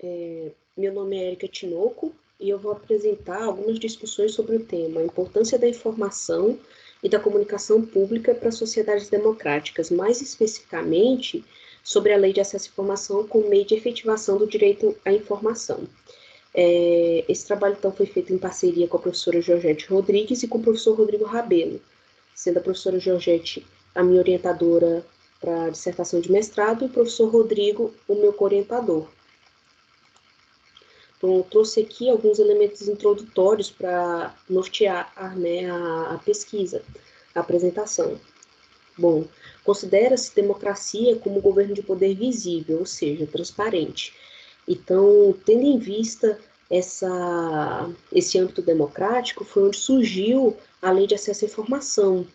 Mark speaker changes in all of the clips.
Speaker 1: Meu nome é Erika Tinoco e eu vou apresentar algumas discussões sobre o tema a importância da informação e da comunicação pública para sociedades democráticas, mais especificamente sobre a Lei de Acesso à Informação como meio de efetivação do direito à informação. Esse trabalho, então, foi feito em parceria com a professora Georgette Rodrigues e com o professor Rodrigo Rabelo, sendo a professora Georgette a minha orientadora para a dissertação de mestrado e o professor Rodrigo o meu co-orientador. Então, eu trouxe aqui alguns elementos introdutórios para nortear a pesquisa, a apresentação. Bom, considera-se democracia como governo de poder visível, ou seja, transparente. Então, tendo em vista esse âmbito democrático, foi onde surgiu a Lei de Acesso à Informação,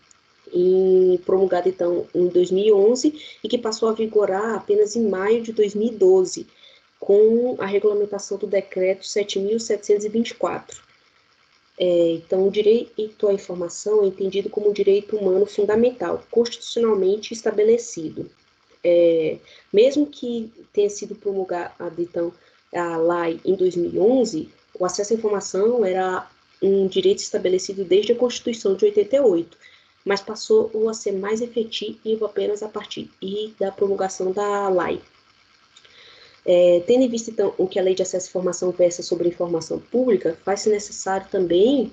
Speaker 1: promulgada, então, em 2011, e que passou a vigorar apenas em maio de 2012, com a regulamentação do Decreto 7.724. Então, o direito à informação é entendido como um direito humano fundamental, constitucionalmente estabelecido. Mesmo que tenha sido promulgada, então, a lei em 2011, o acesso à informação era um direito estabelecido desde a Constituição de 88, mas passou a ser mais efetivo apenas a partir da promulgação da lei. Tendo em vista, então, o que a Lei de Acesso à Informação versa sobre informação pública, faz-se necessário também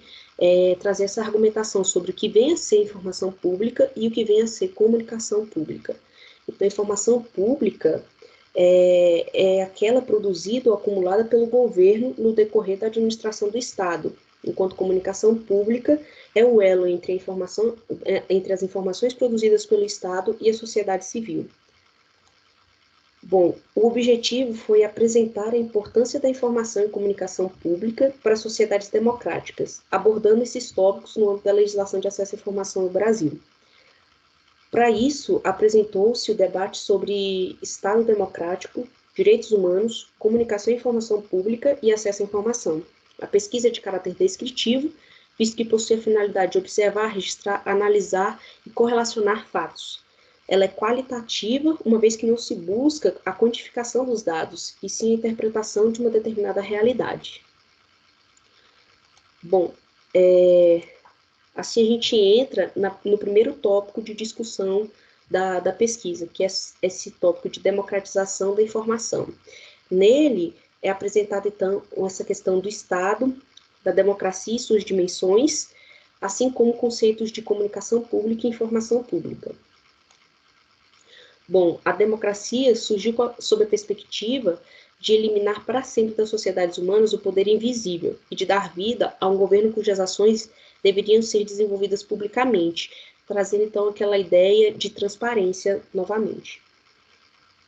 Speaker 1: trazer essa argumentação sobre o que vem a ser informação pública e o que vem a ser comunicação pública. Então, a informação pública é aquela produzida ou acumulada pelo governo no decorrer da administração do Estado, enquanto comunicação pública é o elo entre as informações produzidas pelo Estado e a sociedade civil. Bom, o objetivo foi apresentar a importância da informação e comunicação pública para sociedades democráticas, abordando esses tópicos no âmbito da legislação de acesso à informação no Brasil. Para isso, apresentou-se o debate sobre Estado democrático, direitos humanos, comunicação e informação pública e acesso à informação. A pesquisa é de caráter descritivo, visto que possui a finalidade de observar, registrar, analisar e correlacionar fatos. Ela é qualitativa, uma vez que não se busca a quantificação dos dados, e sim a interpretação de uma determinada realidade. Bom, assim a gente entra no primeiro tópico de discussão da pesquisa, que é esse tópico de democratização da informação. Nele é apresentada, então, essa questão do Estado, da democracia e suas dimensões, assim como conceitos de comunicação pública e informação pública. Bom, a democracia surgiu sob a perspectiva de eliminar para sempre das sociedades humanas o poder invisível e de dar vida a um governo cujas ações deveriam ser desenvolvidas publicamente, trazendo então aquela ideia de transparência novamente.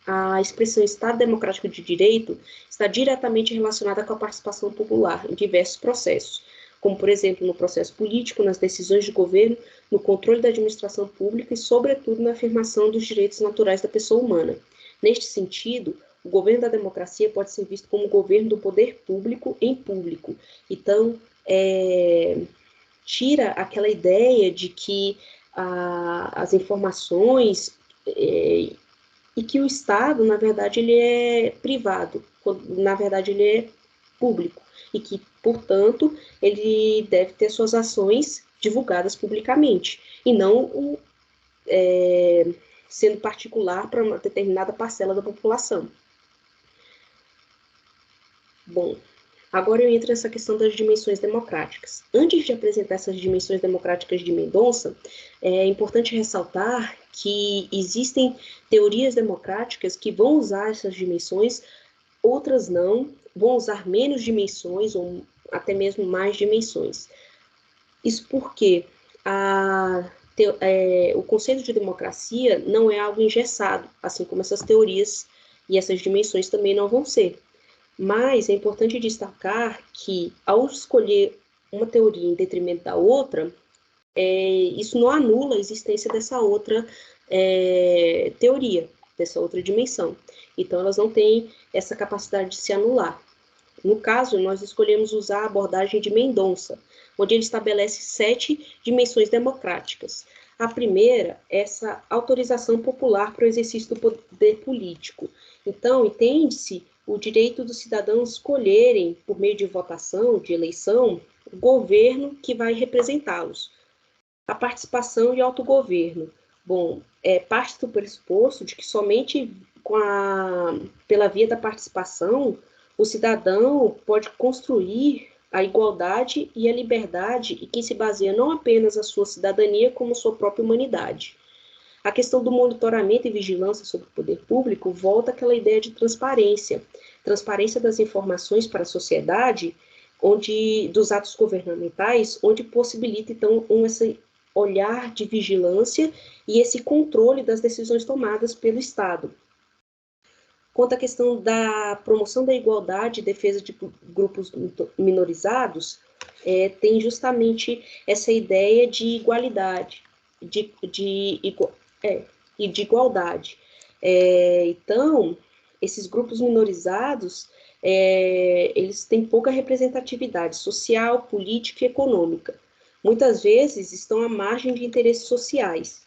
Speaker 1: A expressão Estado Democrático de Direito está diretamente relacionada com a participação popular em diversos processos, como, por exemplo, no processo político, nas decisões de governo, no controle da administração pública e, sobretudo, na afirmação dos direitos naturais da pessoa humana. Neste sentido, o governo da democracia pode ser visto como o governo do poder público em público. Então, tira aquela ideia de que as informações e que o Estado, na verdade, ele é privado, na verdade, ele é público, e que, portanto, ele deve ter suas ações divulgadas publicamente, e não sendo particular para uma determinada parcela da população. Bom, agora eu entro nessa questão das dimensões democráticas. Antes de apresentar essas dimensões democráticas de Mendonça, é importante ressaltar que existem teorias democráticas que vão usar essas dimensões, outras não, vão usar menos dimensões ou até mesmo mais dimensões. Isso porque o conceito de democracia não é algo engessado, assim como essas teorias e essas dimensões também não vão ser. Mas é importante destacar que, ao escolher uma teoria em detrimento da outra, isso não anula a existência dessa outra teoria, dessa outra dimensão. Então, elas não têm essa capacidade de se anular. No caso, nós escolhemos usar a abordagem de Mendonça, onde ele estabelece 7 dimensões democráticas. A primeira é essa autorização popular para o exercício do poder político. Então, entende-se o direito dos cidadãos escolherem, por meio de votação, de eleição, o governo que vai representá-los. A participação e autogoverno. Bom, parte do pressuposto de que somente pela via da participação, o cidadão pode construir a igualdade e a liberdade, e que se baseia não apenas a sua cidadania, como sua própria humanidade. A questão do monitoramento e vigilância sobre o poder público volta àquela ideia de transparência das informações para a sociedade, dos atos governamentais, onde possibilita, então, esse olhar de vigilância e esse controle das decisões tomadas pelo Estado. Quanto à questão da promoção da igualdade e defesa de grupos minorizados, tem justamente essa ideia de igualdade, e de igualdade. Então, esses grupos minorizados, eles têm pouca representatividade social, política e econômica. Muitas vezes estão à margem de interesses sociais.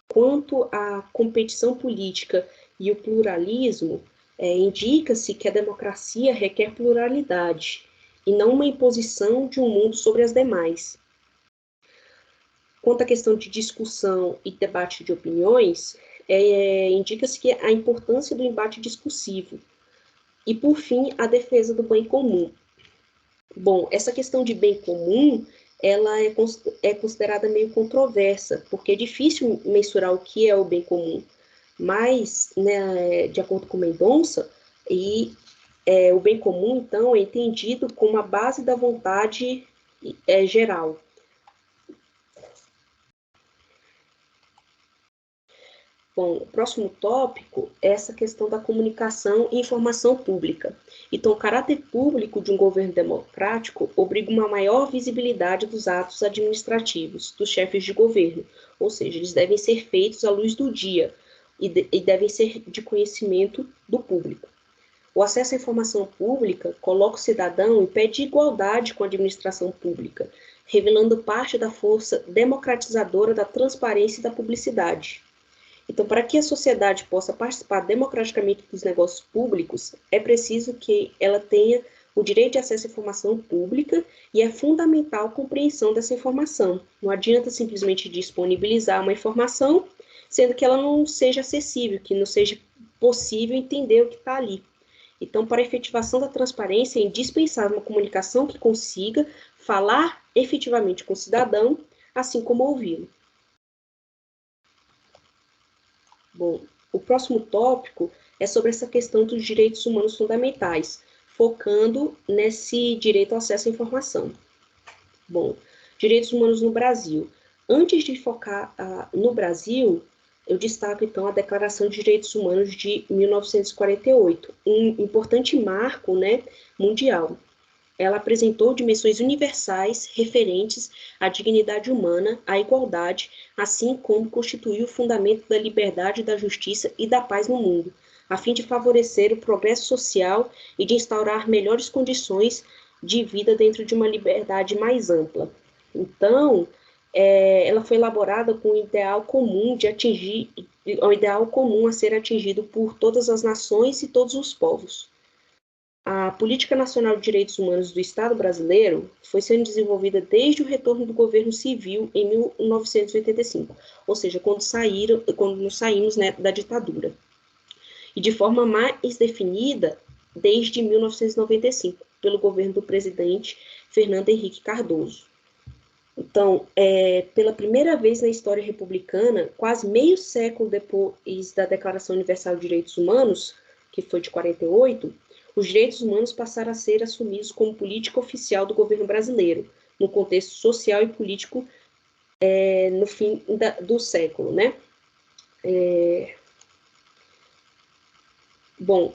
Speaker 1: Quanto à competição política e o pluralismo, indica-se que a democracia requer pluralidade e não uma imposição de um mundo sobre as demais. Quanto à questão de discussão e debate de opiniões, indica-se que a importância do embate discursivo. E, por fim, a defesa do bem comum. Bom, essa questão de bem comum, ela é considerada meio controversa, porque é difícil mensurar o que é o bem comum. Mas, né, de acordo com Mendonça, o bem comum, então, é entendido como a base da vontade geral. Bom, o próximo tópico é essa questão da comunicação e informação pública. Então, o caráter público de um governo democrático obriga uma maior visibilidade dos atos administrativos dos chefes de governo, ou seja, eles devem ser feitos à luz do dia e devem ser de conhecimento do público. O acesso à informação pública coloca o cidadão em pé de igualdade com a administração pública, revelando parte da força democratizadora da transparência e da publicidade. Então, para que a sociedade possa participar democraticamente dos negócios públicos, é preciso que ela tenha o direito de acesso à informação pública e é fundamental a compreensão dessa informação. Não adianta simplesmente disponibilizar uma informação, sendo que ela não seja acessível, que não seja possível entender o que está ali. Então, para a efetivação da transparência, é indispensável uma comunicação que consiga falar efetivamente com o cidadão, assim como ouvi-lo. Bom, o próximo tópico é sobre essa questão dos direitos humanos fundamentais, focando nesse direito ao acesso à informação. Bom, direitos humanos no Brasil. Antes de focar no Brasil, eu destaco, então, a Declaração de Direitos Humanos de 1948, um importante marco, né, mundial. Ela apresentou dimensões universais referentes à dignidade humana, à igualdade, assim como constituiu o fundamento da liberdade, da justiça e da paz no mundo, a fim de favorecer o progresso social e de instaurar melhores condições de vida dentro de uma liberdade mais ampla. Então, ela foi elaborada com um ideal comum a ser atingido por todas as nações e todos os povos. A Política Nacional de Direitos Humanos do Estado brasileiro foi sendo desenvolvida desde o retorno do governo civil em 1985, ou seja, quando nós saímos, né, da ditadura, e de forma mais definida desde 1995, pelo governo do presidente Fernando Henrique Cardoso. Então, pela primeira vez na história republicana, quase meio século depois da Declaração Universal de Direitos Humanos, que foi de 48, os direitos humanos passaram a ser assumidos como política oficial do governo brasileiro, no contexto social e político no fim do século, né? Bom,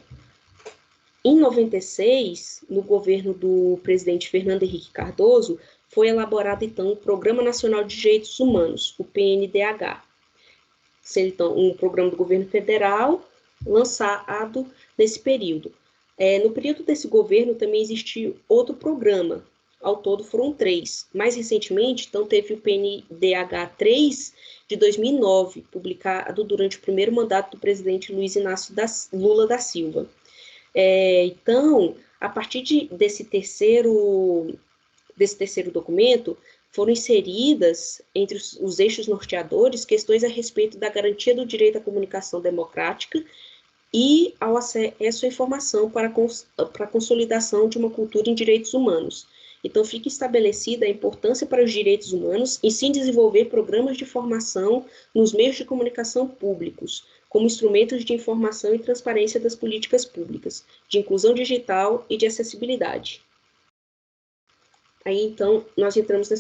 Speaker 1: em 96, no governo do presidente Fernando Henrique Cardoso, foi elaborado, então, o Programa Nacional de Direitos Humanos, o PNDH, sendo, então, um programa do governo federal lançado nesse período. No período desse governo também existiu outro programa, ao todo foram 3. Mais recentemente, então, teve o PNDH 3 de 2009, publicado durante o primeiro mandato do presidente Luiz Inácio Lula da Silva. Então, a partir desse terceiro documento, foram inseridas entre os eixos norteadores questões a respeito da garantia do direito à comunicação democrática e ao acesso à informação para a consolidação de uma cultura em direitos humanos. Então, fica estabelecida a importância para os direitos humanos e sim desenvolver programas de formação nos meios de comunicação públicos, como instrumentos de informação e transparência das políticas públicas, de inclusão digital e de acessibilidade. Aí, então, nós entramos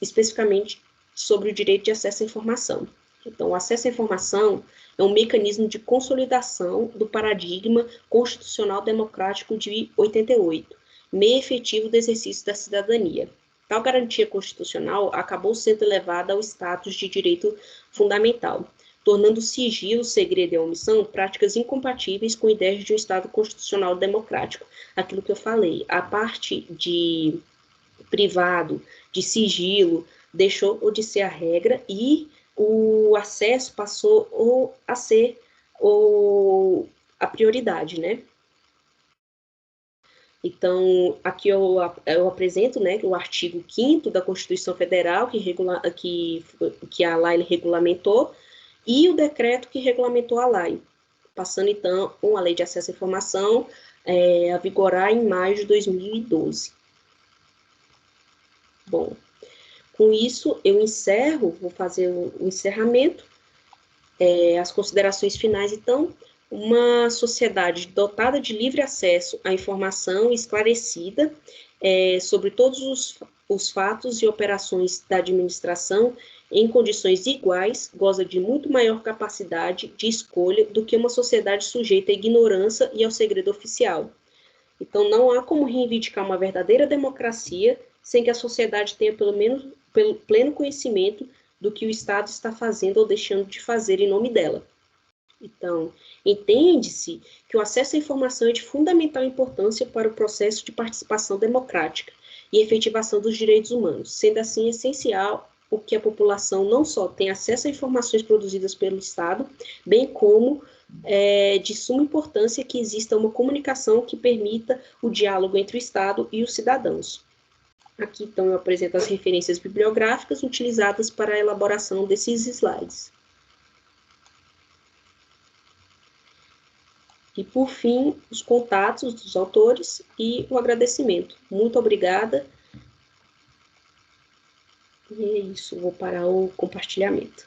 Speaker 1: especificamente sobre o direito de acesso à informação. Então, o acesso à informação é um mecanismo de consolidação do paradigma constitucional democrático de 88, meio efetivo do exercício da cidadania. Tal garantia constitucional acabou sendo elevada ao status de direito fundamental, tornando o sigilo, o segredo e a omissão práticas incompatíveis com ideias de um Estado constitucional democrático. Aquilo que eu falei, a parte de privado, de sigilo, deixou de ser a regra e o acesso passou a ser a prioridade, né? Então, aqui eu apresento, né, o artigo 5º da Constituição Federal, que a lei regulamentou, e o decreto que regulamentou a lei, passando, então, a Lei de Acesso à Informação a vigorar em maio de 2012. Bom, com isso, eu encerro, vou fazer o encerramento, as considerações finais, então. Uma sociedade dotada de livre acesso à informação esclarecida sobre todos os fatos e operações da administração em condições iguais, goza de muito maior capacidade de escolha do que uma sociedade sujeita à ignorância e ao segredo oficial. Então, não há como reivindicar uma verdadeira democracia sem que a sociedade tenha pelo pleno conhecimento do que o Estado está fazendo ou deixando de fazer em nome dela. Então, entende-se que o acesso à informação é de fundamental importância para o processo de participação democrática e efetivação dos direitos humanos, sendo assim essencial o que a população não só tenha acesso a informações produzidas pelo Estado, bem como de suma importância que exista uma comunicação que permita o diálogo entre o Estado e os cidadãos. Aqui, então, eu apresento as referências bibliográficas utilizadas para a elaboração desses slides. E, por fim, os contatos dos autores e o agradecimento. Muito obrigada. E é isso, vou parar o compartilhamento.